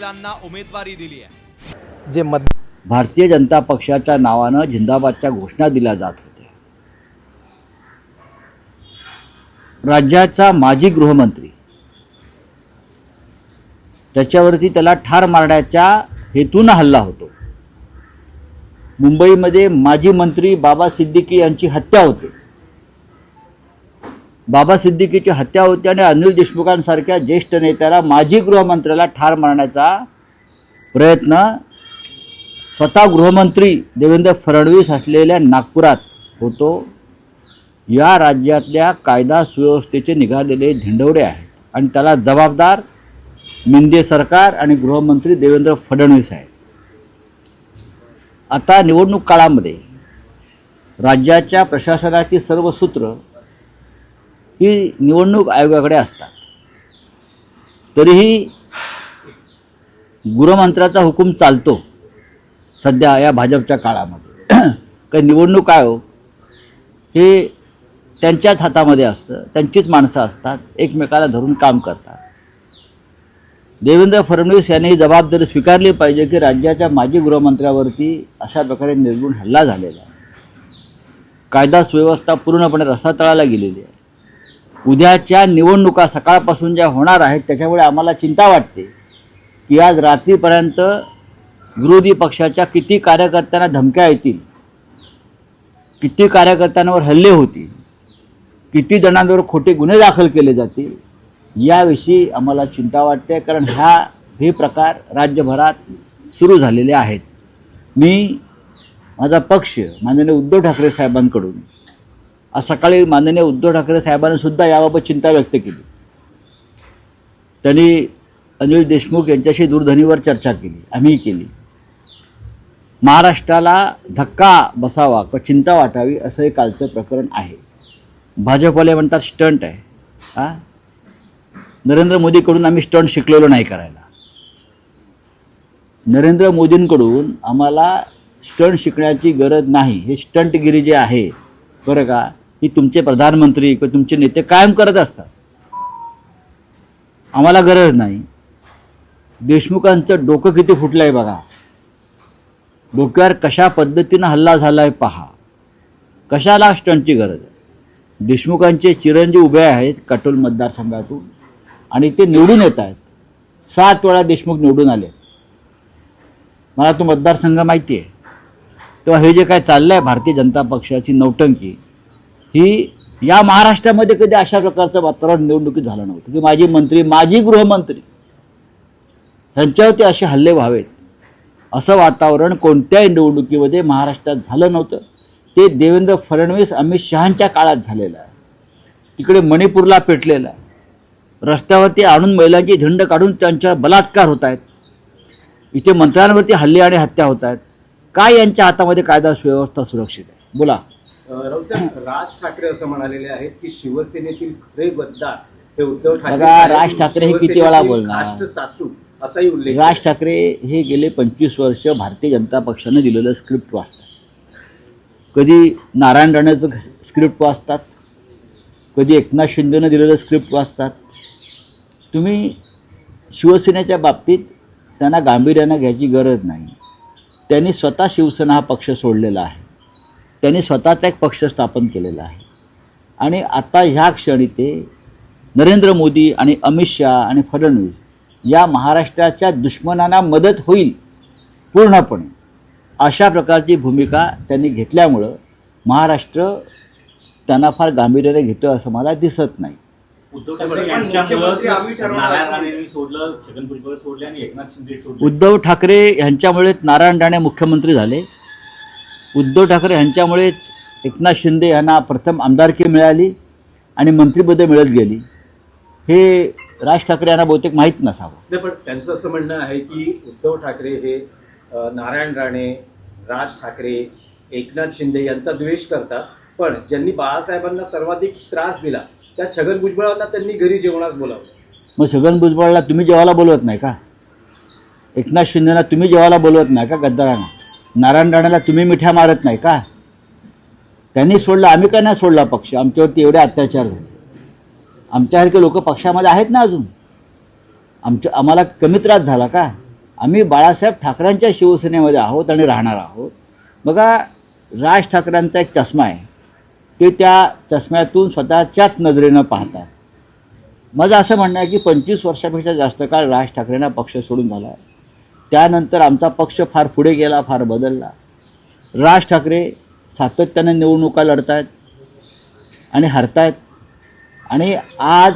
उमेदवारी दिली आहे। जे भारतीय जनता पक्षाच्या नावानं जिंदाबादच्या घोषणा दिल्या जात होत्या। राज्याचा माजी गृहमंत्री त्याच्यावरती त्याला ठार मारण्याच्या हेतून हल्ला होतो। मुंबईमध्ये माजी मंत्री बाबा सिद्दीकी यांची हत्या होते। बाबा सिद्दीकीची हत्या होते आणि अनिल देशमुखांसारख्या ज्येष्ठ नेत्याला माजी गृहमंत्र्याला ठार मारण्याचा प्रयत्न स्वतः गृहमंत्री देवेंद्र फडणवीस असलेल्या नागपुरात होतो। या राज्यातल्या कायदा सुव्यवस्थेचे निघालेले धिंडवडे आहेत आणि त्याला जबाबदार मिंदे सरकार आणि गृहमंत्री देवेंद्र फडणवीस आहेत। आता निवडणूक काळामध्ये राज्याच्या प्रशासनाची सर्व सूत्र ही निवडणूक आयोगाकडे असतात। तरीही गृहमंत्र्याचा हुकूम चालतो सध्या या भाजपच्या काळामध्ये। काही निवडणूक आयोग हे त्यांच्याच हातामध्ये असतं, त्यांचीच माणसं असतात, एकमेकाला धरून काम करतात। देवेंद्र फडणवीस यांनी ही जबाबदारी स्वीकारली पाहिजे की राज्याच्या माजी गृहमंत्र्यावरती अशा प्रकारे निर्गुण हल्ला झालेला आहे। कायदा सुव्यवस्था पूर्णपणे रसातळाला गेलेली आहे। उद्याच्या निवडणुका सकाळपासून ज्या होणार आहेत त्याच्यामुळे आम्हाला चिंता वाटते की आज रात्रीपर्यंत विरोधी पक्षाच्या किती कार्यकर्त्यांना धमक्या येतील, किती कार्यकर्त्यांवर हल्ले होतील, किती जणांवर खोटे गुन्हे दाखल केले जातील याविषयी आम्हाला चिंता वाटते। कारण हे प्रकार राज्यभरात सुरू झालेले आहेत। माझा पक्ष माननीय उद्धव ठाकरे साहेबांकडून आज सकाळी माननीय उद्धव ठाकरे साहेबांनी सुद्धा याबाबत चिंता व्यक्त केली। त्यांनी अनिल देशमुख यांच्याशी दूरध्वनीवर चर्चा केली, आम्ही केली। महाराष्ट्राला धक्का बसावा किंवा चिंता वाटावी असं हे कालचं प्रकरण आहे। भाजपवाले म्हणतात स्टंट आहे। नरेंद्र मोदीकडून आम्ही स्टंट शिकलेलो नाही करायला। नरेंद्र मोदींकडून आम्हाला स्टंट शिकण्याची गरज नाही। हे स्टंटगिरी जे आहे बरं का, ही तुमचे प्रधानमंत्री किंवा तुमचे नेते कायम करत असतात, आम्हाला गरज नाही। देशमुखांचं डोकं किती फुटलं आहे बघा, डोक्यावर कशा पद्धतीनं हल्ला झाला आहे पहा। कशाला स्टंटची गरज आहे? देशमुखांचे चिरंजीव उभे आहेत काटोल मतदारसंघातून आणि ते निवडून येत आहेत। 7 वेळा देशमुख निवडून आले। मला तो मतदारसंघ माहिती आहे। तेव्हा हे जे काय चाललं आहे भारतीय जनता पक्षाची नौटंकी, ही या महाराष्ट्रामध्ये कधी अशा प्रकारचं वातावरण निवडणुकीत झालं नव्हतं की माजी मंत्री, माजी गृहमंत्री यांच्यावरती असे हल्ले व्हावेत असं वातावरण कोणत्याही निवडणुकीमध्ये महाराष्ट्रात झालं नव्हतं। ते देवेंद्र फडणवीस अमित शहांच्या काळात झालेलं आहे। तिकडे मणिपूरला पेटलेलं आहे, रस्त्यावरती आणून महिलांची झंड काढून त्यांच्यावर बलात्कार होत आहेत, इथे मंत्र्यांवरती हल्ले आणि हत्या होत आहेत। काय यांच्या हातामध्ये कायदा सुव्यवस्था सुरक्षित आहे? बोला। रावसाहेब, राज ठाकरे असं म्हणालेले आहेत की शिवसेनेतील खरे गद्दार हे उद्धव ठाकरे। बघा, राज ठाकरे हे किती वेळा बोलणार? कास्ट सासू असाही उल्लेख। राज ठाकरे हे गेले 25 वर्ष भारतीय जनता पक्षाने दिलेलं स्क्रिप्ट वाचतात। कधी नारायण राणेचं स्क्रिप्ट वाचतात, कधी एकनाथ शिंदेनं दिलेलं स्क्रिप्ट वाचतात। तुम्ही शिवसेनेच्या बाबतीत त्यांना गांभीर्यानं घ्यायची गरज नाही। त्यांनी स्वतः शिवसेना हा पक्ष सोडलेला आहे, त्यांनी स्वतःचा एक पक्ष स्थापन केलेला आहे आणि आता ह्या क्षणी ते नरेंद्र मोदी आणि अमित शहा आणि फडणवीस या महाराष्ट्राच्या दुश्मनांना मदत होईल पूर्णपणे अशा प्रकारची भूमिका त्यांनी घेतल्यामुळं महाराष्ट्र त्यांना फार गांभीर्याने घेतो असं मला दिसत नाही। उद्धव ठाकरे नारायण राणेंनी सोडलं, छगन भुजबळ सोडले आणि एकनाथ शिंदे सोडले। उद्धव ठाकरे यांच्यामुळेच नारायण राणे मुख्यमंत्री झाले। उद्धव ठाकरे यांच्यामुळेच एकनाथ शिंदे यांना प्रथम आमदारकी मिळाली आणि मंत्रिपदे मिळत गेली। हे राज ठाकरे यांना बहुतेक माहीत नसावं। नाही, पण त्यांचं असं म्हणणं आहे की उद्धव ठाकरे हे नारायण राणे, राज ठाकरे, एकनाथ शिंदे यांचा द्वेष करतात, पण ज्यांनी बाळासाहेबांना सर्वाधिक त्रास दिला त्या छगन भुजबळांना त्यांनी घरी जेवणास बोलावलं। मग छगन भुजबळला तुम्ही जेवायला बोलवत नाही का? एकनाथ शिंदेला तुम्ही जेवायला बोलवत नाही का? गद्दारांना नारायण राणेला तुम्ही मिठ्या मारत नाही का? त्यांनी सोडलं, आम्ही का नाही सोडला पक्ष? आमच्यावरती एवढे अत्याचार झाले, आमच्यासारखे लोक पक्षामध्ये आहेत ना अजून, आम्हाला कमी त्रास झाला का? आम्ही बाळासाहेब ठाकरेंच्या शिवसेनेमध्ये आहोत आणि राहणार आहोत. बघा, राज ठाकरेंचा एक चष्मा आहे, ते त्या चष्म्यातून स्वतःच्याच नजरेनं पाहतात. माझं असं म्हणणं आहे की 25 वर्षापेक्षा जास्त काळ राज ठाकरेंना पक्ष सोडून झाला आहे. त्यानंतर आमचा पक्ष फार पुढे गेला, फार बदलला. राज ठाकरे सातत्याने निवडणुका लढत आहेत आणि हरतायत. आणि आज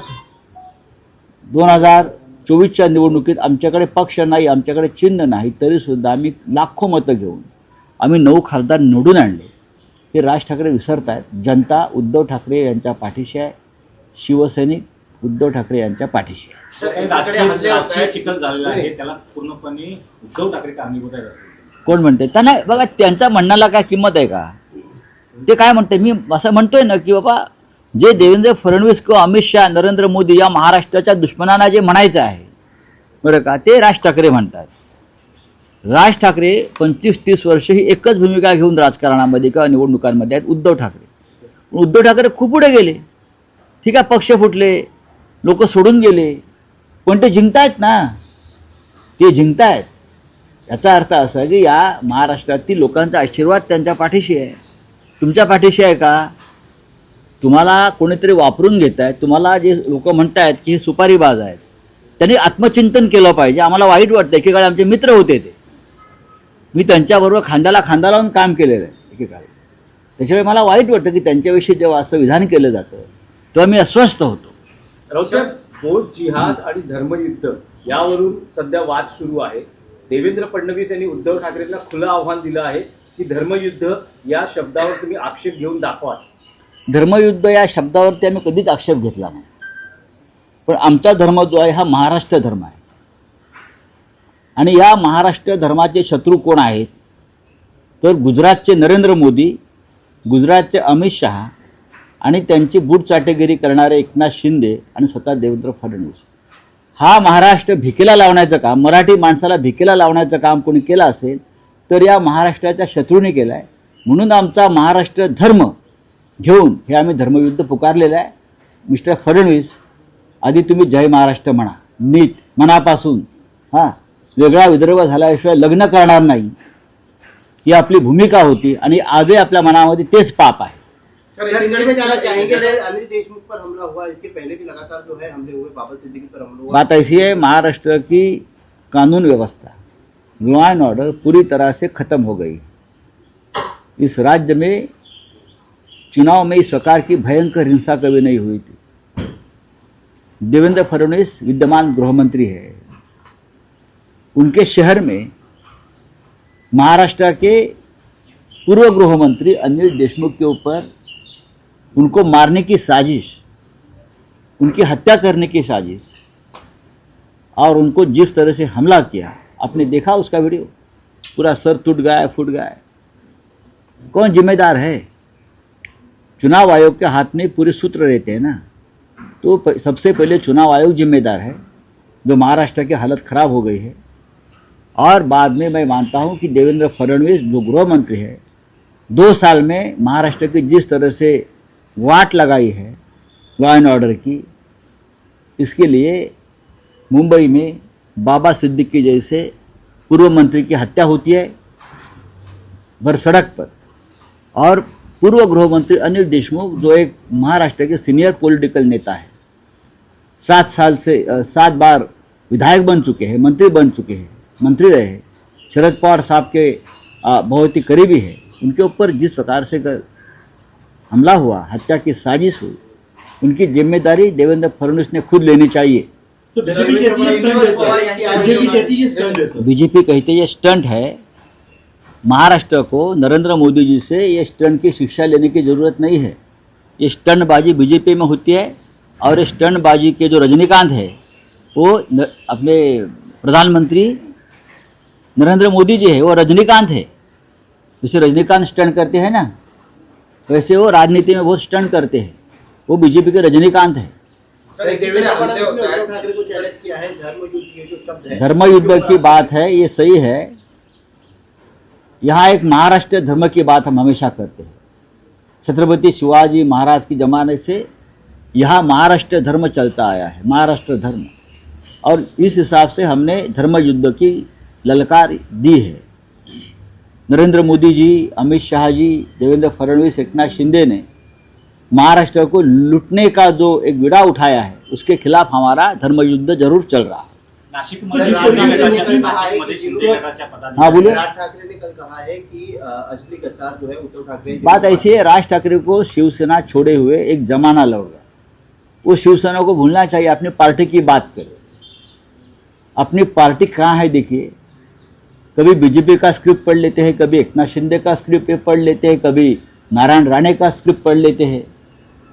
2024च्या निवडणुकीत आमच्याकडे पक्ष नाही, आमच्याकडे चिन्ह नाही, तरीसुद्धा आम्ही लाखो मतं घेऊन आम्ही 9 खासदार निवडून आणले. हे राज ठाकरे विसरत आहेत. जनता उद्धव ठाकरे यांच्या पाठीशी आहे, शिवसैनिक उद्धव ठाकरे यांच्या पाठीशी आहे. काही राजकीय चिखल झालेला आहे, त्याला पूर्णपणे उद्धव ठाकरे कारणीभूत आहेत असं कोण म्हणते? त्यांना बघा, त्यांच्या म्हणण्याला काय किंमत आहे का? ते काय म्हणते? मी असं म्हणतोय ना की बाबा, जे देवेंद्र फडणवीस किंवा अमित शहा, नरेंद्र मोदी या महाराष्ट्राच्या दुश्मनांना जे म्हणायचं आहे बरं का, ते राज ठाकरे म्हणतात. राज ठाकरे 25-30 वर्ष ही एकच भूमिका घेऊन राजकारणामध्ये किंवा निवडणुकांमध्ये आहेत. उद्धव ठाकरे खूप पुढे गेले. ठीक आहे, पक्ष फुटले, लोक सोडून गेले, पण ते जिंकतायत ना, ते जिंकतायत. याचा अर्थ असा की या महाराष्ट्रातील लोकांचा आशीर्वाद त्यांच्या पाठीशी आहे. तुमच्या पाठीशी आहे का? तुम्हाला कोणीतरी वापरून घेत आहेत. तुम्हाला जे लोक म्हणत आहेत की हे सुपारीबाज आहेत, त्यांनी आत्मचिंतन केलं पाहिजे. आम्हाला वाईट वाटतं, एकेकाळी आमचे मित्र होते ते, मी त्यांच्याबरोबर खांद्याला खांदा लावून काम केलेलं आहे एकेकाळी. त्याच्यामुळे मला वाईट वाटतं की त्यांच्याविषयी जेव्हा असं विधान केलं जातं तेव्हा मी अस्वस्थ होतो. राऊत साहेब, वोट जिहाद आणि धर्मयुद्ध यावरून सध्या वाद सुरू आहे. देवेंद्र फडणवीस यांनी उद्धव ठाकरेंना खुलं आव्हान दिलं आहे की धर्मयुद्ध या शब्दावर तुम्ही आक्षेप घेऊन दाखवाच. धर्मयुद्ध या शब्दावरती आम्ही कधीच आक्षेप घेतला नाही. पण आमचा धर्म जो आहे हा महाराष्ट्र धर्म आहे. आणि या महाराष्ट्र धर्माचे शत्रू कोण आहेत? तर गुजरातचे नरेंद्र मोदी, गुजरातचे अमित शहा आणि त्यांची बूटचाटेगिरी करणारे एकनाथ शिंदे आणि स्वतः देवेंद्र फडणवीस. हा महाराष्ट्र भिकेला लावण्याचं काम, मराठी माणसाला भिकेला लावण्याचं काम कोणी केलं असेल तर या महाराष्ट्राच्या शत्रूने केलं आहे. म्हणून आमचा महाराष्ट्र धर्म घेऊन हे आम्ही धर्मयुद्ध पुकारलेलं आहे. मिस्टर फडणवीस, आधी तुम्ही जय महाराष्ट्र म्हणा नीट मनापासून. हां, वेगळा विदर्भ झाल्याशिवाय लग्न करणार नाही, ही आपली भूमिका होती आणि आजही आपल्या मनामध्ये तेच पाप आहे. सर, हिंदी में जाना चाहेंगे। अनिल देशमुख पर हमला हुआ, इसके पहले भी लगातार जो है हमले हुए, बाबा सिद्दीकी पर हमला हुआ। बात ऐसी है, महाराष्ट्र की कानून व्यवस्था, लॉ एंड ऑर्डर पूरी तरह से ख़त्म हो गई. इस राज्य में चुनाव में इस प्रकार की भयंकर हिंसा कभी नहीं हुई थी. देवेंद्र फडणवीस विद्यमान गृहमंत्री है. उनके शहर में महाराष्ट्र के पूर्व गृहमंत्री अनिल देशमुख के ऊपर उनको मारने की साजिश, उनकी हत्या करने की साजिश और उनको जिस तरह से हमला किया, आपने देखा उसका वीडियो, पूरा सर टूट गया, फूट गया. कौन जिम्मेदार है? चुनाव आयोग के हाथ में पूरे सूत्र रहते हैं ना, तो सबसे पहले चुनाव आयोग जिम्मेदार है जो महाराष्ट्र की हालत ख़राब हो गई है. और बाद में मैं मानता हूं कि देवेंद्र फडणवीस जो गृह मंत्री है, 2 साल में महाराष्ट्र की जिस तरह से वाट लगाई है लॉ एंड ऑर्डर की, इसके लिए मुंबई में बाबा सिद्दीकी जैसे पूर्व मंत्री की हत्या होती है भर सड़क पर, और पूर्व गृह मंत्री अनिल देशमुख जो एक महाराष्ट्र के सीनियर पॉलिटिकल नेता है, 7 बार विधायक बन चुके हैं, मंत्री बन चुके हैं, मंत्री रहे हैं, शरद पवार साहब के बहुत ही करीबी है, उनके ऊपर जिस प्रकार से हमला हुआ, हत्या की साजिश हुई, उनकी जिम्मेदारी देवेंद्र फडणवीस ने खुद लेनी चाहिए. बीजेपी कहती है ये स्टंट है. महाराष्ट्र को नरेंद्र मोदी जी से ये स्टंट की शिक्षा लेने की ज़रूरत नहीं है. ये स्टंटबाजी बीजेपी में होती है, और ये स्टंटबाजी के जो रजनीकांत है वो अपने प्रधानमंत्री नरेंद्र मोदी जी है, वो रजनीकांत है. जैसे रजनीकांत स्टंट करते हैं ना, वैसे वो राजनीति में बहुत स्टंट करते हैं. वो बीजेपी के रजनीकांत है. धर्मयुद्ध की बात है, ये सही है. यहाँ एक महाराष्ट्र धर्म की बात हम हमेशा करते हैं. छत्रपति शिवाजी महाराज के ज़माने से यहाँ महाराष्ट्र धर्म चलता आया है, महाराष्ट्र धर्म. और इस हिसाब से हमने धर्म युद्ध की ललकार दी है। नरेंद्र मोदी जी, अमित शाह जी, देवेंद्र फडणवीस, एकनाथ शिंदे ने महाराष्ट्र को लूटने का जो एक बीड़ा उठाया है, उसके खिलाफ हमारा धर्मयुद्ध जरूर चल रहा है। नाशिकमध्ये सर, नाशिकमध्ये शिंदे गटाच्या हाँ, बोलिए। पदाधिकारी राज ठाकरे ने कल कहा है कि असली गद्दार जो है उद्धव ठाकरे। बात ऐसी है, राज ठाकरे को शिवसेना छोड़े हुए एक जमाना लौट गया। वो शिवसेना को भूलना चाहिए, अपनी पार्टी की बात करें। अपनी पार्टी कहाँ है देखिए, कभी बीजेपी का स्क्रिप्ट पढ़ लेते हैं, कभी एकनाथ शिंदे का स्क्रिप्ट पढ़ लेते हैं, कभी नारायण राणे का स्क्रिप्ट पढ़ लेते हैं।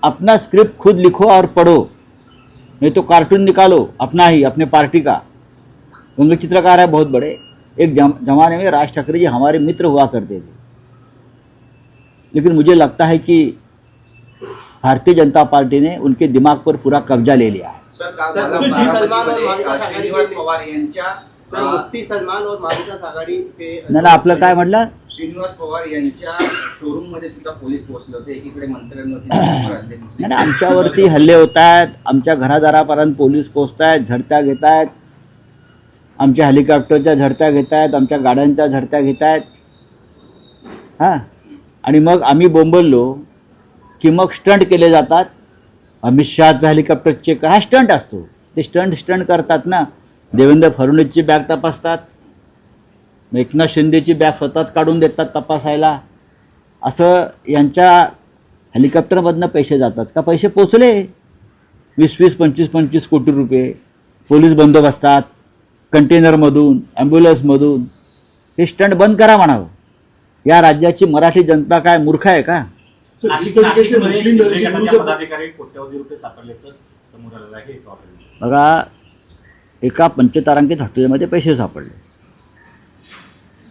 अपना स्क्रिप्ट खुद लिखो और पढ़ो, नहीं तो कार्टून निकालो अपना ही, अपने पार्टी का। उनके चित्रकार है बहुत बड़े। एक जमाने में राज ठाकरे जी हमारे मित्र हुआ करते थे, लेकिन मुझे लगता है कि भारतीय जनता पार्टी ने उनके दिमाग पर पूरा कब्जा ले लिया है। मुफ्ती सलमान और महाविकास आघाडी पे ना आपलं काय म्हटलं? श्रीनिवास पवार यांच्या शोरूम मध्ये सुद्धा पोलीस पोहोचले होते. एकीकडे मंत्र्यांवरती नाही, आमच्यावरती हल्ले होत आहेत, आमच्या घरादारापर्यंत पोलीस पोहोचत आहेत, झडत्या घेत आहेत, आमच्या हेलिकॉप्टरच्या झडत्या घेत आहेत, आमच्या गाड्यांच्या झडत्या घेत आहेत। हां, आणि मग आम्ही बोंबललो की मग स्टंट केले जातात। अमित शहाचा हेलिकॉप्टर चेक, हा स्टंट असतो, ते स्टंट करतात ना। देवेंद्र फडणवीसची बॅग तपासतात, एकनाथ शिंदेची बॅग स्वतःच काढून देतात तपासायला। असं यांच्या हेलिकॉप्टरमधनं पैसे जातात का? पैसे पोचले 20-20, 25-25 कोटी रुपये पोलीस बंदोबस्तात, कंटेनरमधून, ॲम्ब्युलन्समधून। हे स्टंट बंद करा म्हणावं। या राज्याची मराठी जनता काय मूर्ख आहे का? नाशिकमध्ये शिंदे गटाच्या पदाधिकारी कोट्यवधी रुपये सापडल्याचं समोर आलेलं आहे। बघा, एका पंचतारांकित हॉटेलमध्ये पैसे सापडले।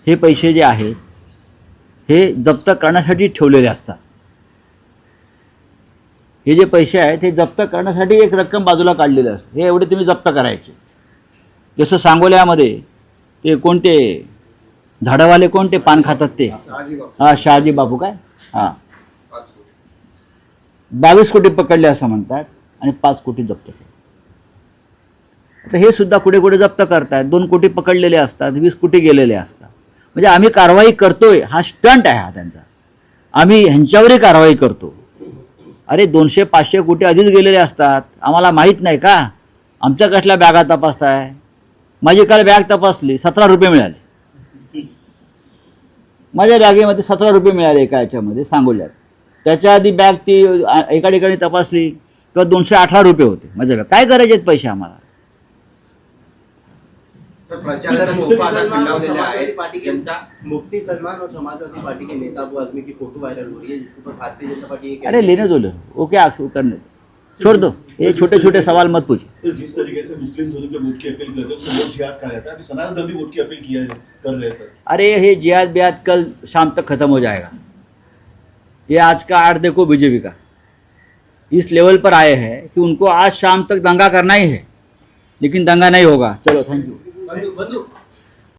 हे पैसे जे आहेत हे जप्त करण्यासाठी ठेवलेले असतात। हे जे पैसे आहेत हे जप्त करण्यासाठी एक रक्कम बाजूला काढलेली असते, हे एवढे तुम्ही जप्त करायचे। जसं सांगोल्यामध्ये ते कोणते झाडवाले कोणते पान खातात ते, हां शहाजी बापू काय, हां 22 कोटी पकडले असं म्हणतात आणि 5 कोटी जप्त केले। आता हे सुद्धा कुठे कुठे जप्त करतात, 2 कोटी पकडलेले असतात, 20 कोटी गेलेले असतात। म्हणजे आम्ही कारवाई करतोय, हा स्टंट आहे हा त्यांचा। आम्ही ह्यांच्यावरही कारवाई करतो। अरे 200-500 कोटी आधीच गेलेले असतात, आम्हाला माहीत नाही का? आमच्या कसल्या बॅगा तपासताय? माझी काल बॅग तपासली, 17 रुपये मिळाले। माझ्या बॅगेमध्ये 17 रुपये मिळाले एका याच्यामध्ये सांगोल्यात। त्याच्या आधी बॅग ती एका ठिकाणी तपासली तेव्हा 218 रुपये होते माझ्या बॅग। काय करायचे आहेत पैसे आम्हाला? मुफ्ती सलमान और समाजवादी पार्टी के नेता अबू आजमी की फोटो वायरल हो रही है, जिसके ऊपर भारतीय जनता पार्टी अरे लेने दो लो, वो क्या करने दो, छोड़ दो, ये छोटे छोटे सवाल मत पूछो। सर, जिस तरीके से मुस्लिम धर्म के वोट की अपील कर रहे हैं उसको वोट जिहाद कहा जाता है, अभी सनातन धर्म वोट की अपील कर रहे हैं सर। अरे ये जिहाद बिहाद कल शाम तक खत्म हो जाएगा। ये आज का आर्ट देखो बीजेपी का, इस लेवल पर आए हैं कि उनको आज शाम तक दंगा करना ही है, लेकिन दंगा नहीं होगा। चलो, थैंक यू।